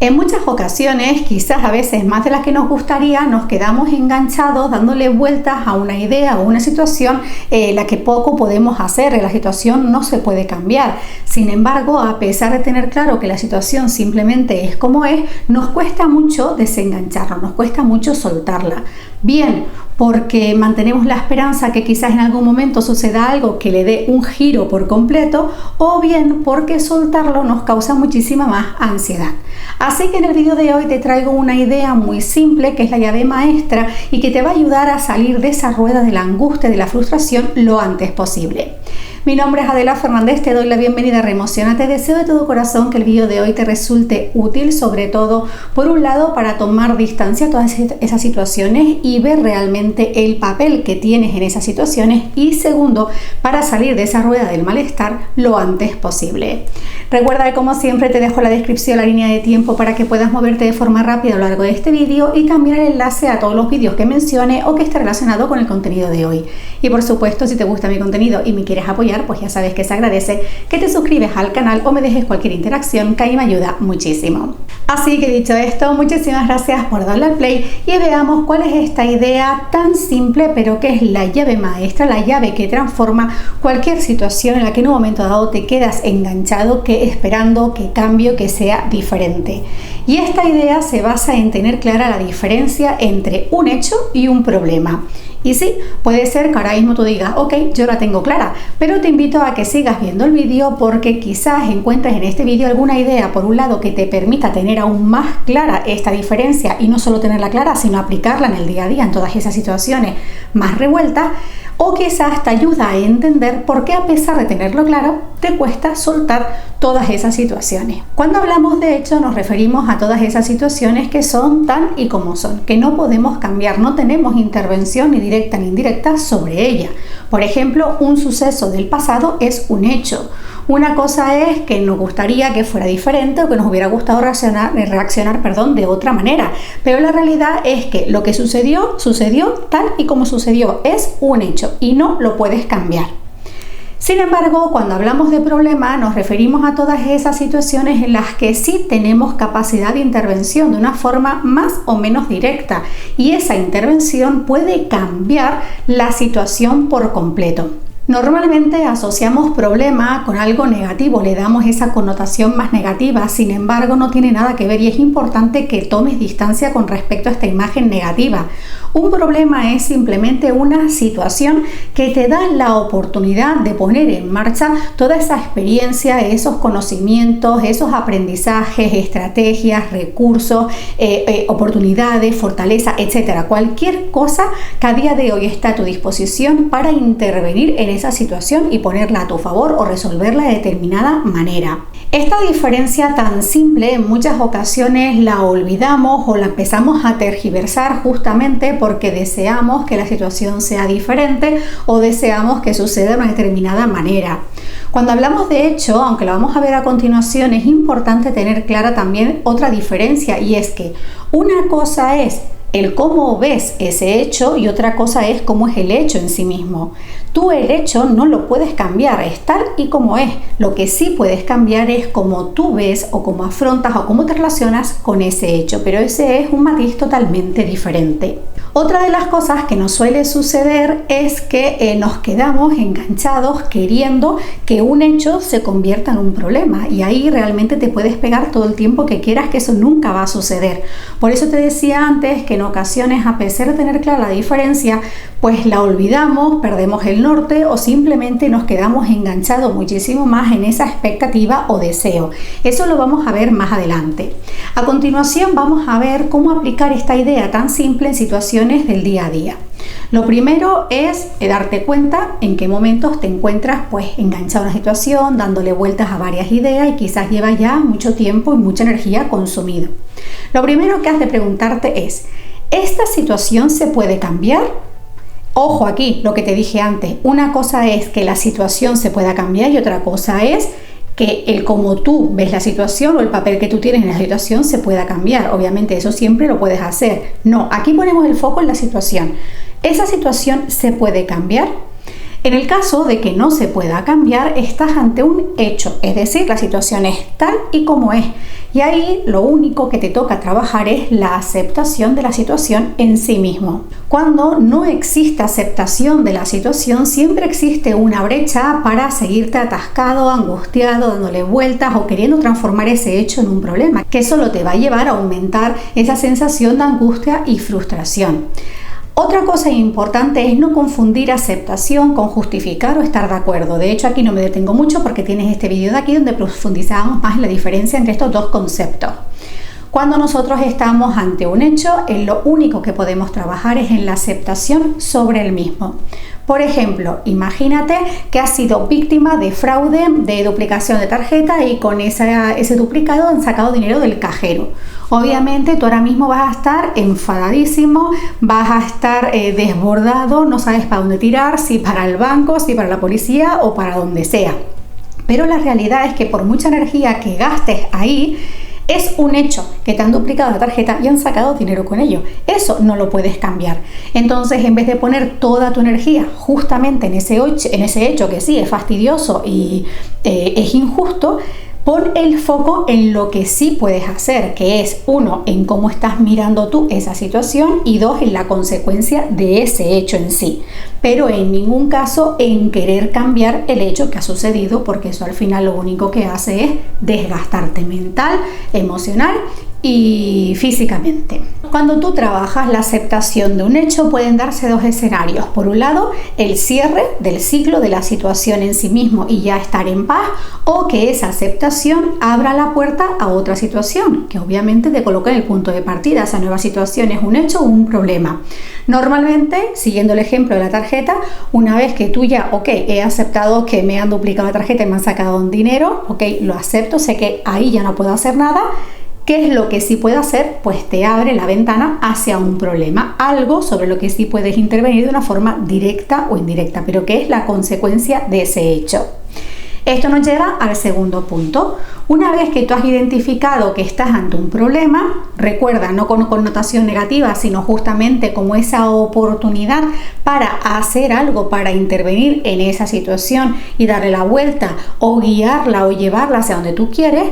En muchas ocasiones, quizás a veces más de las que nos gustaría, nos quedamos enganchados dándole vueltas a una idea o una situación la que poco podemos hacer. La situación no se puede cambiar. Sin embargo, a pesar de tener claro que la situación simplemente es como es, nos cuesta mucho desengancharnos, nos cuesta mucho soltarla. Bien, porque mantenemos la esperanza que quizás en algún momento suceda algo que le dé un giro por completo, o bien porque soltarlo nos causa muchísima más ansiedad. Así que en el vídeo de hoy te traigo una idea muy simple que es la llave maestra y que te va a ayudar a salir de esa rueda de la angustia y de la frustración lo antes posible. Mi nombre es Adela Fernández, te doy la bienvenida a Reemocionate. Deseo de todo corazón que el vídeo de hoy te resulte útil, sobre todo, por un lado, para tomar distancia a todas esas situaciones y ver realmente el papel que tienes en esas situaciones, y segundo, para salir de esa rueda del malestar lo antes posible. Recuerda que, como siempre, te dejo en la descripción la línea de tiempo para que puedas moverte de forma rápida a lo largo de este vídeo, y también el enlace a todos los vídeos que mencione o que esté relacionado con el contenido de hoy. Y por supuesto, si te gusta mi contenido y me quieres apoyar, pues ya sabes que se agradece que te suscribes al canal o me dejes cualquier interacción, que ahí me ayuda muchísimo. Así que dicho esto, muchísimas gracias por darle al play y veamos cuál es esta idea tan simple, pero que es la llave maestra, la llave que transforma cualquier situación en la que en un momento dado te quedas enganchado, que esperando que cambie, que sea diferente. Y esta idea se basa en tener clara la diferencia entre un hecho y un problema. Y sí, puede ser que ahora mismo tú digas, ok, yo la tengo clara, pero te invito a que sigas viendo el vídeo, porque quizás encuentres en este vídeo alguna idea, por un lado, que te permita tener aún más clara esta diferencia, y no solo tenerla clara, sino aplicarla en el día a día, en todas esas situaciones más revueltas, o quizás te ayuda a entender por qué, a pesar de tenerlo claro, te cuesta soltar todas esas situaciones. Cuando hablamos de hecho, nos referimos a todas esas situaciones que son tal y como son, que no podemos cambiar, no tenemos intervención ni directa ni indirecta sobre ella. Por ejemplo, un suceso del pasado es un hecho. Una cosa es que nos gustaría que fuera diferente o que nos hubiera gustado reaccionar de otra manera, pero la realidad es que lo que sucedió tal y como sucedió, es un hecho y no lo puedes cambiar. Sin embargo, cuando hablamos de problema, nos referimos a todas esas situaciones en las que sí tenemos capacidad de intervención de una forma más o menos directa, y esa intervención puede cambiar la situación por completo. Normalmente asociamos problema con algo negativo, le damos esa connotación más negativa. Sin embargo, no tiene nada que ver, y es importante que tomes distancia con respecto a esta imagen negativa. Un problema es simplemente una situación que te da la oportunidad de poner en marcha toda esa experiencia, esos conocimientos, esos aprendizajes, estrategias, recursos, oportunidades, fortaleza, etcétera. Cualquier cosa que a día de hoy está a tu disposición para intervenir en esa situación y ponerla a tu favor o resolverla de determinada manera. Esta diferencia tan simple en muchas ocasiones la olvidamos o la empezamos a tergiversar, justamente porque deseamos que la situación sea diferente o deseamos que suceda de una determinada manera. Cuando hablamos de hecho, aunque lo vamos a ver a continuación, es importante tener clara también otra diferencia, y es que una cosa es el cómo ves ese hecho y otra cosa es cómo es el hecho en sí mismo. Tú el hecho no lo puedes cambiar, es tal y como es. Lo que sí puedes cambiar es cómo tú ves o cómo afrontas o cómo te relacionas con ese hecho, pero ese es un matiz totalmente diferente. Otra de las cosas que nos suele suceder es que nos quedamos enganchados queriendo que un hecho se convierta en un problema, y ahí realmente te puedes pegar todo el tiempo que quieras, que eso nunca va a suceder. Por eso te decía antes que en ocasiones, a pesar de tener clara la diferencia, pues la olvidamos, perdemos el norte o simplemente nos quedamos enganchados muchísimo más en esa expectativa o deseo. Eso lo vamos a ver más adelante. A continuación vamos a ver cómo aplicar esta idea tan simple en situaciones del día a día. Lo primero es darte cuenta en qué momentos te encuentras pues enganchado en una situación, dándole vueltas a varias ideas y quizás llevas ya mucho tiempo y mucha energía consumido. Lo primero que has de preguntarte es, ¿esta situación se puede cambiar? Ojo aquí, lo que te dije antes, una cosa es que la situación se pueda cambiar y otra cosa es que el cómo tú ves la situación o el papel que tú tienes en la situación se pueda cambiar. Obviamente eso siempre lo puedes hacer. No, aquí ponemos el foco en la situación. ¿Esa situación se puede cambiar? En el caso de que no se pueda cambiar, estás ante un hecho, es decir, la situación es tal y como es. Y ahí lo único que te toca trabajar es la aceptación de la situación en sí mismo. Cuando no existe aceptación de la situación, siempre existe una brecha para seguirte atascado, angustiado, dándole vueltas o queriendo transformar ese hecho en un problema, que solo te va a llevar a aumentar esa sensación de angustia y frustración. Otra cosa importante es no confundir aceptación con justificar o estar de acuerdo. De hecho, aquí no me detengo mucho porque tienes este vídeo de aquí donde profundizamos más en la diferencia entre estos dos conceptos. Cuando nosotros estamos ante un hecho, lo único que podemos trabajar es en la aceptación sobre el mismo. Por ejemplo, imagínate que has sido víctima de fraude, de duplicación de tarjeta y con ese duplicado han sacado dinero del cajero. Obviamente tú ahora mismo vas a estar enfadadísimo, vas a estar desbordado, no sabes para dónde tirar, si para el banco, si para la policía o para donde sea. Pero la realidad es que por mucha energía que gastes ahí, es un hecho que te han duplicado la tarjeta y han sacado dinero con ello. Eso no lo puedes cambiar. Entonces, en vez de poner toda tu energía justamente en ese hecho que sí es fastidioso y es injusto, pon el foco en lo que sí puedes hacer, que es 1, en cómo estás mirando tú esa situación y 2, en la consecuencia de ese hecho en sí. Pero en ningún caso en querer cambiar el hecho que ha sucedido, porque eso al final lo único que hace es desgastarte mental, emocional y físicamente. Cuando tú trabajas la aceptación de un hecho pueden darse dos escenarios. Por un lado, el cierre del ciclo de la situación en sí mismo y ya estar en paz, o que esa aceptación abra la puerta a otra situación, que obviamente te coloca en el punto de partida. Esa nueva situación es un hecho o un problema. Normalmente, siguiendo el ejemplo de la tarjeta, una vez que tú ya, he aceptado que me han duplicado la tarjeta y me han sacado un dinero, lo acepto, sé que ahí ya no puedo hacer nada. ¿Qué es lo que sí puedo hacer? Pues te abre la ventana hacia un problema, algo sobre lo que sí puedes intervenir de una forma directa o indirecta, pero que es la consecuencia de ese hecho. Esto nos lleva al segundo punto. Una vez que tú has identificado que estás ante un problema, recuerda, no con connotación negativa, sino justamente como esa oportunidad para hacer algo, para intervenir en esa situación y darle la vuelta o guiarla o llevarla hacia donde tú quieres,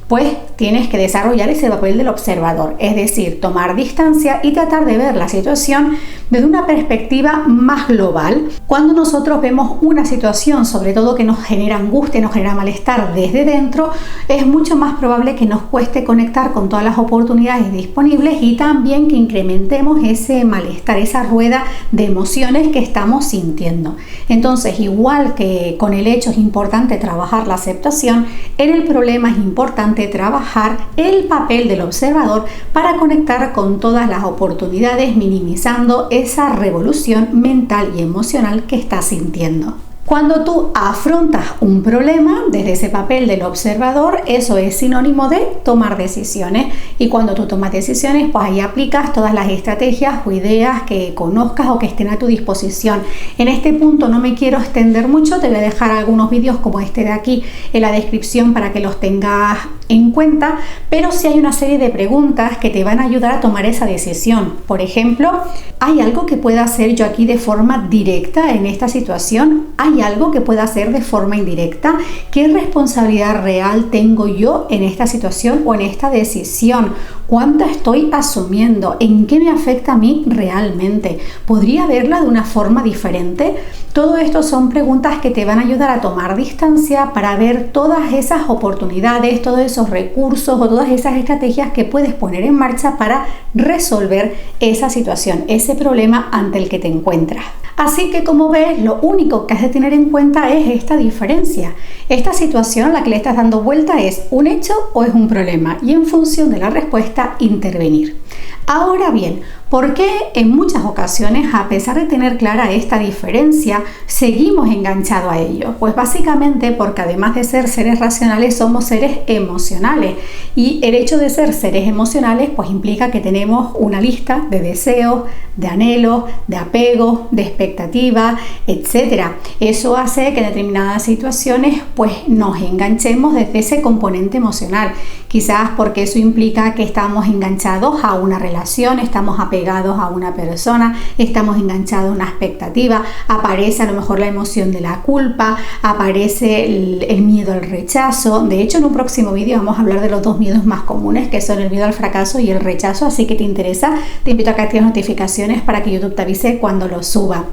pues tienes que desarrollar ese papel del observador, es decir, tomar distancia y tratar de ver la situación desde una perspectiva más global. Cuando nosotros vemos una situación, sobre todo que nos genera angustia, nos genera malestar desde dentro, es mucho más probable que nos cueste conectar con todas las oportunidades disponibles y también que incrementemos ese malestar, esa rueda de emociones que estamos sintiendo. Entonces, igual que con el hecho es importante trabajar la aceptación, en el problema es importante trabajar el papel del observador para conectar con todas las oportunidades, minimizando esa revolución mental y emocional que estás sintiendo. Cuando tú afrontas un problema desde ese papel del observador, eso es sinónimo de tomar decisiones. Y cuando tú tomas decisiones, pues ahí aplicas todas las estrategias o ideas que conozcas o que estén a tu disposición. En este punto no me quiero extender mucho, te voy a dejar algunos vídeos como este de aquí en la descripción para que los tengas en cuenta, pero sí hay una serie de preguntas que te van a ayudar a tomar esa decisión. Por ejemplo, ¿hay algo que pueda hacer yo aquí de forma directa en esta situación? ¿Hay algo que pueda hacer de forma indirecta? ¿Qué responsabilidad real tengo yo en esta situación o en esta decisión? ¿Cuánta estoy asumiendo? ¿En qué me afecta a mí realmente? ¿Podría verla de una forma diferente? Todo esto son preguntas que te van a ayudar a tomar distancia para ver todas esas oportunidades, todos esos recursos o todas esas estrategias que puedes poner en marcha para resolver esa situación, ese problema ante el que te encuentras. Así que, como ves, lo único que has de tener en cuenta es esta diferencia. Esta situación a la que le estás dando vuelta es un hecho o es un problema, y en función de la respuesta intervenir. Ahora bien, ¿por qué en muchas ocasiones, a pesar de tener clara esta diferencia, seguimos enganchados a ello? Pues básicamente porque además de ser seres racionales, somos seres emocionales, y el hecho de ser seres emocionales pues implica que tenemos una lista de deseos, de anhelos, de apegos, de expectativas, etc. Eso hace que en determinadas situaciones pues nos enganchemos desde ese componente emocional, quizás porque eso implica que estamos enganchados a una relación, estamos apegados a una persona, estamos enganchados a una expectativa, aparece a lo mejor la emoción de la culpa, aparece el miedo al rechazo. De hecho, en un próximo vídeo vamos a hablar de los dos miedos más comunes, que son el miedo al fracaso y el rechazo, así que te interesa, te invito a que actives notificaciones para que YouTube te avise cuando lo suba.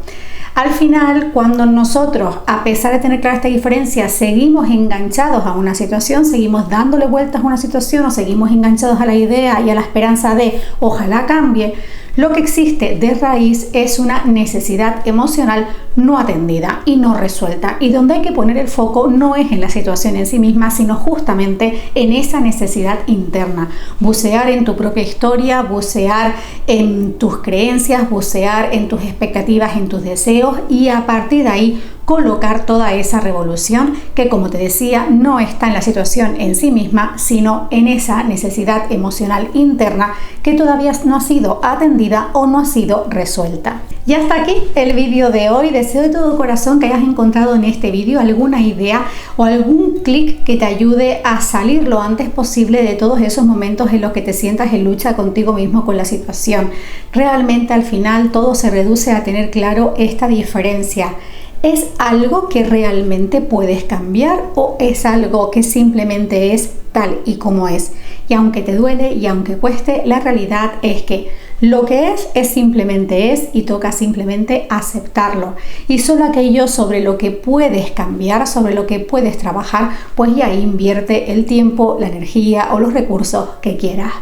Al final, cuando nosotros, a pesar de tener clara esta diferencia, seguimos enganchados a una situación, seguimos dándole vueltas a una situación o seguimos enganchados a la idea y a la esperanza de ojalá cambie, lo que existe de raíz es una necesidad emocional no atendida y no resuelta, y donde hay que poner el foco no es en la situación en sí misma, sino justamente en esa necesidad interna. Bucear en tu propia historia, bucear en tus creencias, bucear en tus expectativas, en tus deseos, y a partir de ahí colocar toda esa revolución que, como te decía, no está en la situación en sí misma, sino en esa necesidad emocional interna que todavía no ha sido atendida o no ha sido resuelta. Y hasta aquí el vídeo de hoy. Deseo de todo corazón que hayas encontrado en este vídeo alguna idea o algún clic que te ayude a salir lo antes posible de todos esos momentos en los que te sientas en lucha contigo mismo con la situación. Realmente al final todo se reduce a tener claro esta diferencia. ¿Es algo que realmente puedes cambiar o es algo que simplemente es tal y como es? Y aunque te duele y aunque cueste, la realidad es que lo que es simplemente es, y toca simplemente aceptarlo. Y solo aquello sobre lo que puedes cambiar, sobre lo que puedes trabajar, pues ya invierte el tiempo, la energía o los recursos que quieras.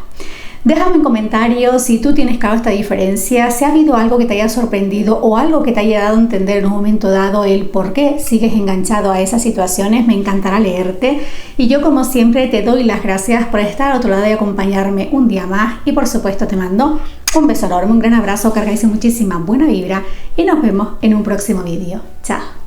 Déjame en comentarios si tú tienes claro esta diferencia, si ha habido algo que te haya sorprendido o algo que te haya dado a entender en un momento dado el por qué sigues enganchado a esas situaciones. Me encantará leerte, y yo, como siempre, te doy las gracias por estar al otro lado y acompañarme un día más, y por supuesto te mando un beso enorme, un gran abrazo, cargáis muchísima buena vibra y nos vemos en un próximo vídeo. Chao.